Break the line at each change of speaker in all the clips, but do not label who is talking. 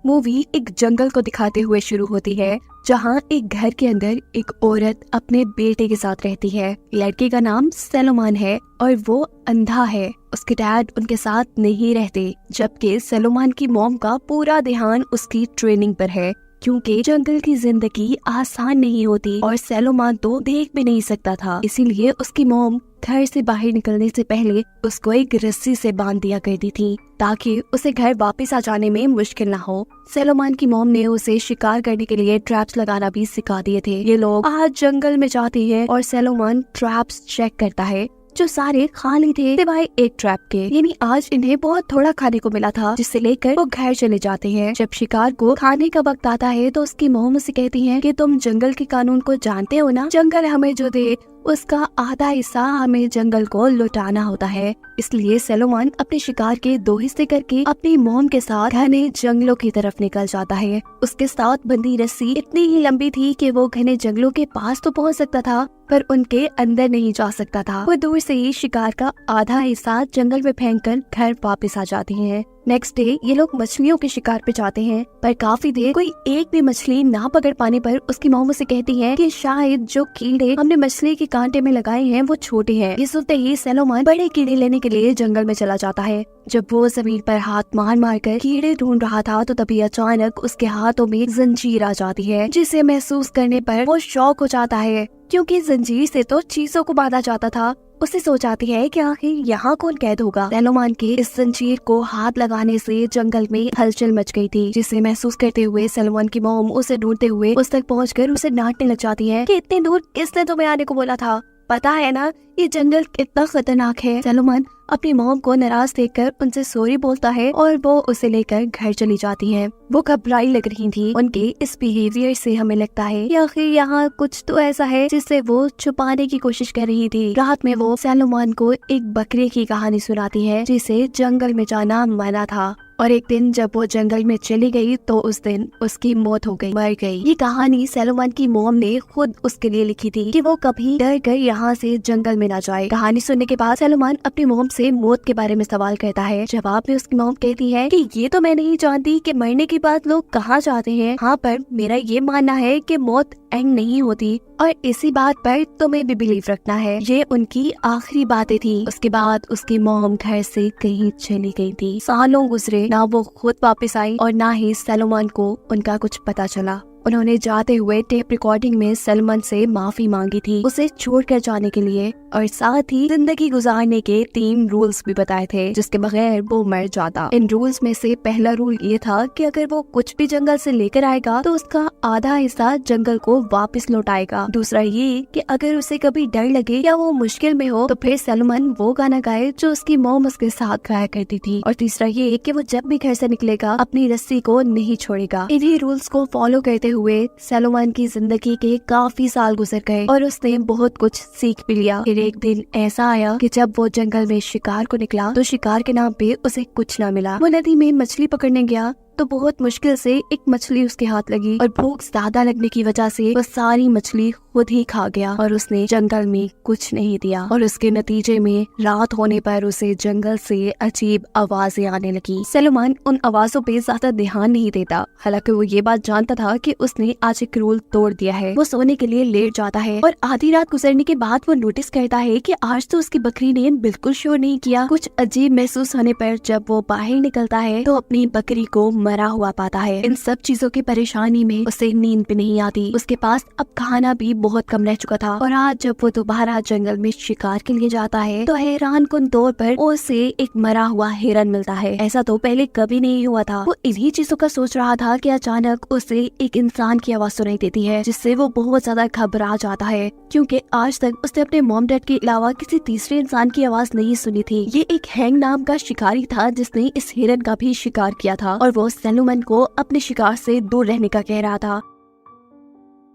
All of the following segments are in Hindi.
मूवी एक जंगल को दिखाते हुए शुरू होती है जहाँ एक घर के अंदर एक औरत अपने बेटे के साथ रहती है। लड़के का नाम सलोमान है और वो अंधा है। उसके डैड उनके साथ नहीं रहते, जबकि सलोमान की मॉम का पूरा ध्यान उसकी ट्रेनिंग पर है, क्योंकि जंगल की जिंदगी आसान नहीं होती और सलोमान तो देख भी नहीं सकता था। इसीलिए उसकी मॉम घर से बाहर निकलने से पहले उसको एक रस्सी से बांध दिया करती थी ताकि उसे घर वापस आ जाने में मुश्किल ना हो। सलोमान की मॉम ने उसे शिकार करने के लिए ट्रैप्स लगाना भी सिखा दिए थे। ये लोग आज जंगल में जाते हैं और सलोमान ट्रैप्स चेक करता है जो सारे खाली थे सिवाय एक ट्रैप के। यानी आज इन्हें बहुत थोड़ा खाने को मिला था, जिससे लेकर वो घर चले जाते हैं। जब शिकार को खाने का वक्त आता है तो उसकी मॉम उसे कहती है कि तुम जंगल के कानून को जानते हो ना, जंगल हमें जो दे उसका आधा हिस्सा हमें जंगल को लौटाना होता है। इसलिए सलोमान अपने शिकार के 2 हिस्से करके अपनी मॉम के साथ घने जंगलों की तरफ निकल जाता है। उसके साथ बंधी रस्सी इतनी ही लंबी थी कि वो घने जंगलों के पास तो पहुंच सकता था, पर उनके अंदर नहीं जा सकता था। वो दूर से ही शिकार का आधा हिस्सा जंगल में फेंककर घर वापस आ जाती हैं। नेक्स्ट डे ये लोग मछलियों के शिकार पे जाते हैं, पर काफी देर कोई एक भी मछली ना पकड़ पाने पर उसकी मॉम उसे कहती है कि शायद जो कीड़े हमने मछली के कांटे में लगाए हैं वो छोटे हैं। ये सुनते ही सलोमान बड़े कीड़े लेने के लिए जंगल में चला जाता है। जब वो जमीन पर हाथ मार मार कर कीड़े ढूंढ रहा था तो तभी अचानक उसके हाथों में जंजीर आ जाती है, जिसे महसूस करने पर वो शॉक हो जाता है, क्योंकि जंजीर से तो चीजों को बांधा जाता था। उसे सोच आती है कि आखिर यहाँ कौन कैद होगा। सलोमान के इस जंजीर को हाथ लगाने से जंगल में हलचल मच गई थी, जिसे महसूस करते हुए सलोमान की मॉम उसे ढूंढते हुए उस तक पहुंचकर उसे डांटने लग जाती है कि इतनी दूर किसने तुम्हें आने को बोला था, पता है ना ये जंगल कितना खतरनाक है। सलोमान अपनी मॉम को नाराज देखकर उनसे सॉरी बोलता है और वो उसे लेकर घर चली जाती है। वो घबराई लग रही थी। उनके इस बिहेवियर से हमें लगता है कि आखिर यहाँ कुछ तो ऐसा है जिससे वो छुपाने की कोशिश कर रही थी। रात में वो सलोमान को एक बकरे की कहानी सुनाती है जिसे जंगल में जाना मना था, और एक दिन जब वो जंगल में चली गई तो उस दिन उसकी मौत हो गई, मर गई। ये कहानी सलोमान की मॉम ने खुद उसके लिए लिखी थी कि वो कभी डर कर यहाँ से जंगल में ना जाए। कहानी सुनने के बाद सलोमान अपनी मॉम से मौत के बारे में सवाल करता है। जवाब में उसकी मॉम कहती है कि ये तो मैं नहीं जानती कि मरने के बाद लोग कहाँ जाते हैं। हाँ, पर मेरा ये मानना है कि मौत एंड नहीं होती और इसी बात पर तुम्हें भी बिलीव रखना है। ये उनकी आखिरी बातें थी। उसके बाद उसकी मॉम घर से कहीं चली गई थी। सालों गुजरे, ना वो खुद वापस आई और ना ही सलोमान को उनका कुछ पता चला। उन्होंने जाते हुए टेप रिकॉर्डिंग में सलमान से माफी मांगी थी उसे छोड़कर जाने के लिए, और साथ ही जिंदगी गुजारने के 3 रूल्स भी बताए थे जिसके बगैर वो मर जाता। इन रूल्स में से पहला रूल ये था कि अगर वो कुछ भी जंगल से लेकर आएगा तो उसका आधा हिस्सा जंगल को वापस लौटाएगा। दूसरा ये कि अगर उसे कभी डर लगे या वो मुश्किल में हो तो फिर सलमान वो गाना गाए जो उसकी मॉम उसके साथ गाया करती थी। और तीसरा ये कि वो जब भी घर से निकलेगा अपनी रस्सी को नहीं छोड़ेगा। इन्हीं रूल्स को फॉलो करते हुए सलोमान की जिंदगी के काफी साल गुजर गए और उसने बहुत कुछ सीख भी लिया। फिर एक दिन ऐसा आया कि जब वो जंगल में शिकार को निकला तो शिकार के नाम पे उसे कुछ न मिला। वो नदी में मछली पकड़ने गया तो बहुत मुश्किल से एक मछली उसके हाथ लगी और भूख ज्यादा लगने की वजह से वो सारी मछली खुद ही खा गया और उसने जंगल में कुछ नहीं दिया। और उसके नतीजे में रात होने पर उसे जंगल से अजीब आवाजें आने लगी। सलोमान उन आवाजों पे ज्यादा ध्यान नहीं देता, हालांकि वो ये बात जानता था कि उसने आज एक रूल तोड़ दिया है। वो सोने के लिए लेट जाता है और आधी रात गुजरने के बाद वो नोटिस करता है कि आज तो उसकी बकरी ने बिल्कुल शोर नहीं किया। कुछ अजीब महसूस होने पर जब वो बाहर निकलता है तो अपनी बकरी को मरा हुआ पाता है। इन सब चीजों की परेशानी में उसे नींद भी नहीं आती। उसके पास अब खाना भी बहुत कम रह चुका था और आज जब वो दोबारा जंगल में शिकार के लिए जाता है तो हैरान कुन तौर पर उसे एक मरा हुआ हिरन मिलता है। ऐसा तो पहले कभी नहीं हुआ था। वो इन्हीं चीजों का सोच रहा था कि अचानक उसे एक इंसान की आवाज सुनाई देती है, जिससे वो बहुत ज्यादा घबरा जाता है, क्योंकि आज तक उसने अपने मॉम डैड के अलावा किसी तीसरे इंसान की आवाज नहीं सुनी थी। ये एक हैंग नाम का शिकारी था जिसने इस हिरन का भी शिकार किया था और वो सलोमान को अपने शिकार से दूर रहने का कह रहा था।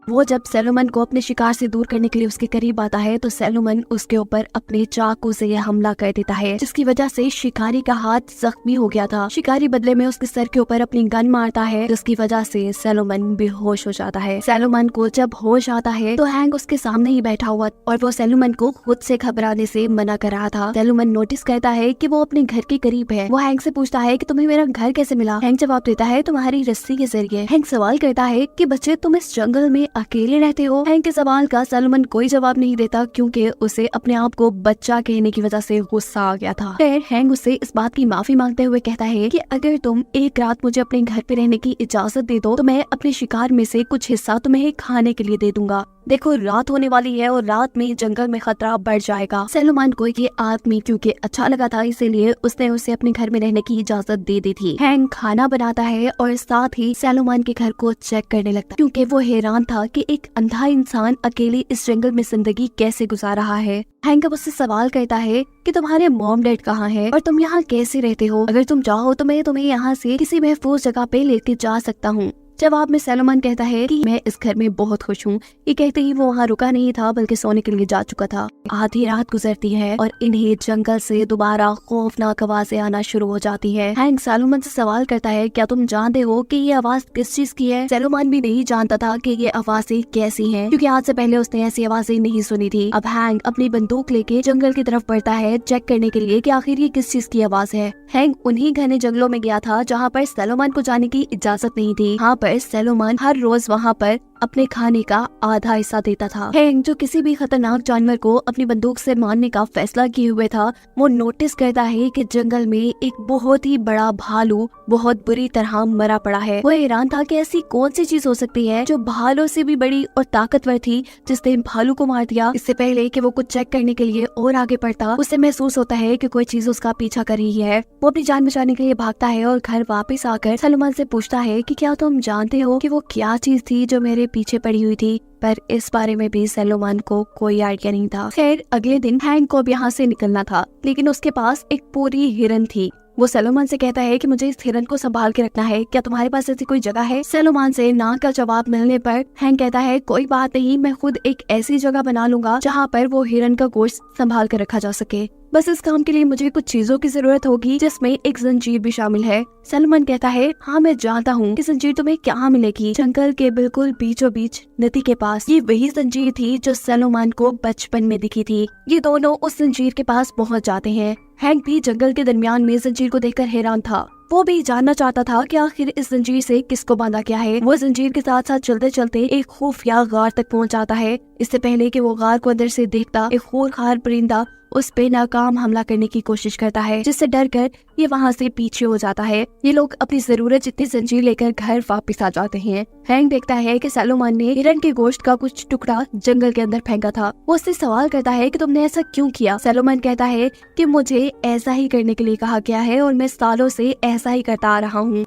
वो जब सैलोमन को अपने शिकार से दूर करने के लिए उसके करीब आता है तो सैलोमन उसके ऊपर अपने चाकू से यह हमला कर देता है, जिसकी वजह से शिकारी का हाथ जख्मी हो गया था। शिकारी बदले में उसके सर के ऊपर अपनी गन मारता है, जिसकी वजह से सैलोमन बेहोश हो जाता है। सैलोमन को जब होश आता है तो हैंक उसके सामने ही बैठा हुआ और वो सैलोमन को खुद से घबराने से मना कर रहा था। सैलोमन नोटिस करता है कि वो अपने घर के करीब है। वो हैंक से पूछता है कि तुम्हें मेरा घर कैसे मिला। हैंक जवाब देता है तुम्हारी रस्सी के जरिए। हैंक सवाल करता है कि बच्चे तुम इस जंगल में अकेले रहते हो। हैंक के सवाल का सैलोमन कोई जवाब नहीं देता, क्योंकि उसे अपने आप को बच्चा कहने की वजह से गुस्सा आ गया था। फिर हैंक उससे इस बात की माफी मांगते हुए कहता है कि अगर तुम एक रात मुझे अपने घर पे रहने की इजाजत दे दो तो मैं अपने शिकार में से कुछ हिस्सा तुम्हें खाने के लिए दे दूंगा। देखो रात होने वाली है और रात में जंगल में खतरा बढ़ जाएगा। सैलोमन को ये आदमी क्योंकि अच्छा लगा था, इसीलिए उसने उसे अपने घर में रहने की इजाजत दे दी थी। हैंक खाना बनाता है और साथ ही सैलोमन के घर को चेक करने लगता है, क्योंकि वो हैरान था कि एक अंधा इंसान अकेले इस जंगल में जिंदगी कैसे गुजार रहा है। हैंक अब उससे सवाल करता है कि तुम्हारे मॉम डैड कहाँ है और तुम यहाँ कैसे रहते हो। अगर तुम चाहो तो मैं तुम्हें यहाँ से किसी महफूज जगह पे लेके जा सकता हूँ। जवाब में सैलोमन कहता है कि मैं इस घर में बहुत खुश हूँ। ये कहते ही वो वहाँ रुका नहीं था बल्कि सोने के लिए जा चुका था। आधी रात गुजरती है और इन्हें जंगल से दोबारा खौफनाक आवाजें आना शुरू हो जाती है। हैंक सैलोमन से सवाल करता है क्या तुम जानते हो कि ये आवाज किस चीज की है। सैलोमन भी नहीं जानता था कि ये आवाजें कैसी हैं, क्योंकि आज से पहले उसने ऐसी आवाजें नहीं सुनी थी। अब हैंक अपनी बंदूक लेके जंगल की तरफ बढ़ता है चेक करने के लिए कि आखिर ये किस चीज की आवाज है। हैंक उन्हीं घने जंगलों में गया था जहाँ पर सैलोमन को जाने की इजाजत नहीं थी। यहाँ पर सैलोमन हर रोज वहाँ पर अपने खाने का आधा हिस्सा देता था। हैंक जो किसी भी खतरनाक जानवर को अपनी बंदूक से मारने का फैसला किए हुए था, वो नोटिस करता है कि जंगल में एक बहुत ही बड़ा भालू बहुत बुरी तरह मरा पड़ा है। वो हैरान था कि ऐसी कौन सी चीज हो सकती है जो भालू से भी बड़ी और ताकतवर थी, जिसने भालू को मार दिया। इससे पहले कि वो कुछ चेक करने के लिए और आगे बढ़ता, उसे महसूस होता है कि कोई चीज उसका पीछा कर रही है। वो अपनी जान बचाने के लिए भागता है और घर वापस आकर सैलोमन से पूछता है कि क्या तुम जानते हो कि वो क्या चीज थी जो मेरे पीछे पड़ी हुई थी। पर इस बारे में भी सैलोमन को कोई आइडिया नहीं था। खैर अगले दिन हैंक को अब यहाँ से निकलना था, लेकिन उसके पास एक पूरी हिरन थी। वो सैलोमन से कहता है कि मुझे इस हिरन को संभाल के रखना है, क्या तुम्हारे पास ऐसी कोई जगह है। सैलोमन से ना का जवाब मिलने पर हैंक कहता है कोई बात नहीं, मैं खुद एक ऐसी जगह बना लूंगा जहाँ पर वो हिरन का गोश्त संभाल कर रखा जा सके। बस इस काम के लिए मुझे कुछ चीजों की जरूरत होगी, जिसमें एक जंजीर भी शामिल है। सैलोमन कहता है हाँ मैं जानता हूँ कि जंजीर तुम्हें क्या मिलेगी। जंगल के बिल्कुल बीचों बीच नदी के पास ये वही जंजीर थी जो सैलोमन को बचपन में दिखी थी। ये दोनों उस जंजीर के पास पहुँच जाते हैं। हैंक भी जंगल के दरमियान में जंजीर को देखकर हैरान था। वो भी जानना चाहता था कि आखिर इस जंजीर से किसको बांधा गया है। वो जंजीर के साथ साथ चलते चलते एक खुफिया गार तक पहुंच जाता है। इससे पहले कि वो गार को अंदर से देखता, एक खूंखार परिंदा उस पे नाकाम हमला करने की कोशिश करता है, जिससे डरकर ये वहाँ से पीछे हो जाता है। ये लोग अपनी जरूरत जितनी जंजीर लेकर घर वापस आ जाते हैं। हैंक देखता है कि सैलोमन ने हिरन के गोश्त का कुछ टुकड़ा जंगल के अंदर फेंका था। वो उससे सवाल करता है कि तुमने ऐसा क्यों किया। सैलोमन कहता है कि मुझे ऐसा ही करने के लिए कहा गया है और मैं सालों से ऐसा ही करता आ रहा हूँ।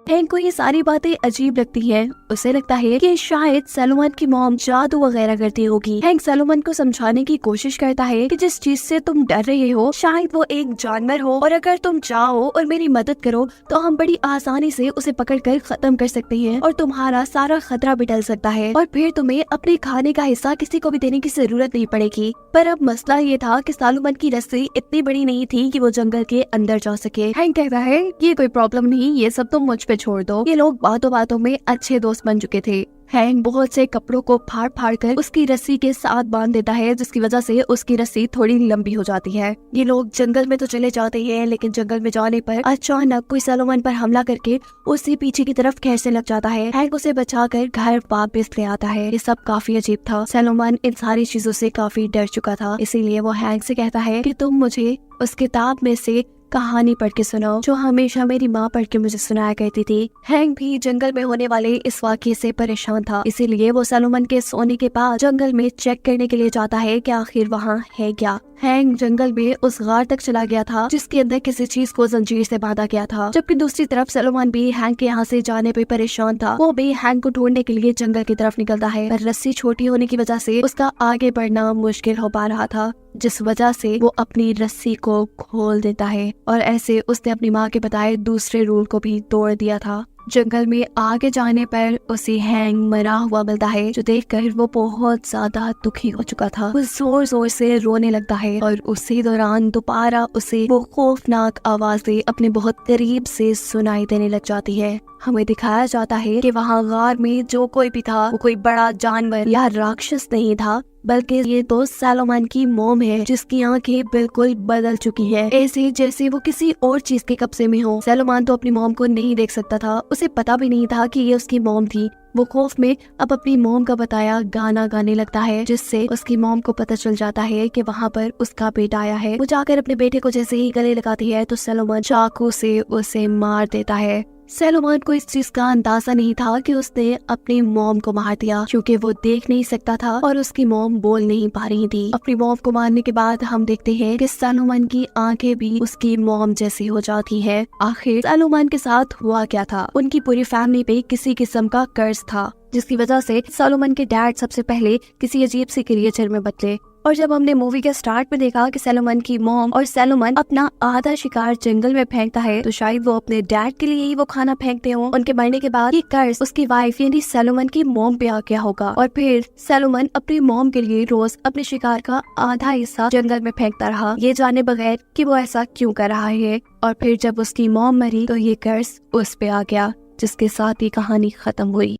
हैंक को ये सारी बातें अजीब लगती हैं। उसे लगता है कि शायद सैलोमन की मॉम जादू वगैरह करती होगी। हैंक सैलोमन को समझाने की कोशिश करता है कि जिस चीज से तुम डर रहे हो शायद वो एक जानवर हो, और अगर तुम चाहो और मेरी मदद करो तो हम बड़ी आसानी से उसे पकड़कर खत्म कर सकते हैं और तुम्हारा सारा खतरा भी टल सकता है, और फिर तुम्हें अपने खाने का हिस्सा किसी को भी देने की जरूरत नहीं पड़ेगी। पर अब मसला ये था कि सैलोमन की रस्सी इतनी बड़ी नहीं थी कि वो जंगल के अंदर जा सके। हैंक कहता है ये कोई प्रॉब्लम नहीं, ये सब तुम मुझ पे छोड़ दो। ये लोग बातों बातों में अच्छे दोस्त बन चुके थे। हैंक बहुत से कपड़ों को फाड़ फाड़ कर उसकी रस्सी के साथ बांध देता है, जिसकी वजह से उसकी रस्सी थोड़ी लंबी हो जाती है। ये लोग जंगल में तो चले जाते हैं, लेकिन जंगल में जाने पर अचानक कोई सैलोमन पर हमला करके उससे पीछे की तरफ खींचने लग जाता है। हैंक उसे बचाकर घर वापस ले आता है। ये सब काफी अजीब था। सैलोमन इन सारी चीजों से काफी डर चुका था, इसीलिए वो हैंक से कहता है कि तुम मुझे उस किताब में से कहानी पढ़ के सुनाओ जो हमेशा मेरी माँ पढ़ के मुझे सुनाया करती थी। हैंक भी जंगल में होने वाले इस वाक़ये से परेशान था, इसीलिए वो सैलोमन के सोने के पास जंगल में चेक करने के लिए जाता है कि आखिर वहाँ है क्या। हैंक जंगल में उस गार तक चला गया था जिसके अंदर किसी चीज को जंजीर से बांधा गया था, जबकि दूसरी तरफ सैलोमन भी हैंक के यहाँ से जाने पे परेशान था। वो भी हैंक को ढूंढने के लिए जंगल की तरफ निकलता है, पर रस्सी छोटी होने की वजह से उसका आगे बढ़ना मुश्किल हो पा रहा था, जिस वजह से वो अपनी रस्सी को खोल देता है, और ऐसे उसने अपनी माँ के बताए दूसरे रूल को भी तोड़ दिया था। जंगल में आगे जाने पर उसे हैंग मरा हुआ मिलता है, जो देखकर वो बहुत ज्यादा दुखी हो चुका था। वो जोर जोर से रोने लगता है और उसी दौरान दोबारा उसे वो खौफनाक आवाजें अपने बहुत करीब से सुनाई देने लग जाती है। हमें दिखाया जाता है कि वहाँ गार में जो कोई भी था वो कोई बड़ा जानवर या राक्षस नहीं था, बल्कि ये तो सैलोमन की मॉम है, जिसकी आंखें बिल्कुल बदल चुकी है, ऐसे जैसे वो किसी और चीज के कब्जे में हो। सैलोमन तो अपनी मॉम को नहीं देख सकता था, उसे पता भी नहीं था कि ये उसकी मॉम थी। वो खौफ में अब अपनी मॉम का बताया गाना गाने लगता है, जिससे उसकी मॉम को पता चल जाता है कि वहाँ पर उसका बेटा आया है। वो जाकर अपने बेटे को जैसे ही गले लगाती है तो सैलोमन चाकू से उसे मार देता है। सैलोमन को इस चीज का अंदाजा नहीं था कि उसने अपनी मॉम को मार दिया, क्योंकि वो देख नहीं सकता था और उसकी मॉम बोल नहीं पा रही थी। अपनी मॉम को मारने के बाद हम देखते हैं कि सैलोमन की आंखें भी उसकी मॉम जैसी हो जाती है। आखिर सैलोमन के साथ हुआ क्या था? उनकी पूरी फैमिली पे किसी किस्म का कर्ज था, जिसकी वजह से सैलोमन के डैड सबसे पहले किसी अजीब सी क्रिएचर में बदले। और जब हमने मूवी के स्टार्ट में देखा कि सैलोमन की मॉम और सैलोमन अपना आधा शिकार जंगल में फेंकता है, तो शायद वो अपने डैड के लिए ही वो खाना फेंकते हो। उनके मरने के बाद ये कर्ज उसकी वाइफ यानी सैलोमन की मॉम पे आ गया होगा, और फिर सैलोमन अपनी मॉम के लिए रोज अपने शिकार का आधा हिस्सा जंगल में फेंकता रहा, ये जाने बगैर कि वो ऐसा क्यों कर रहा है। और फिर जब उसकी मॉम मरी तो ये कर्ज उस पे आ गया, जिसके साथ ही कहानी खत्म हुई।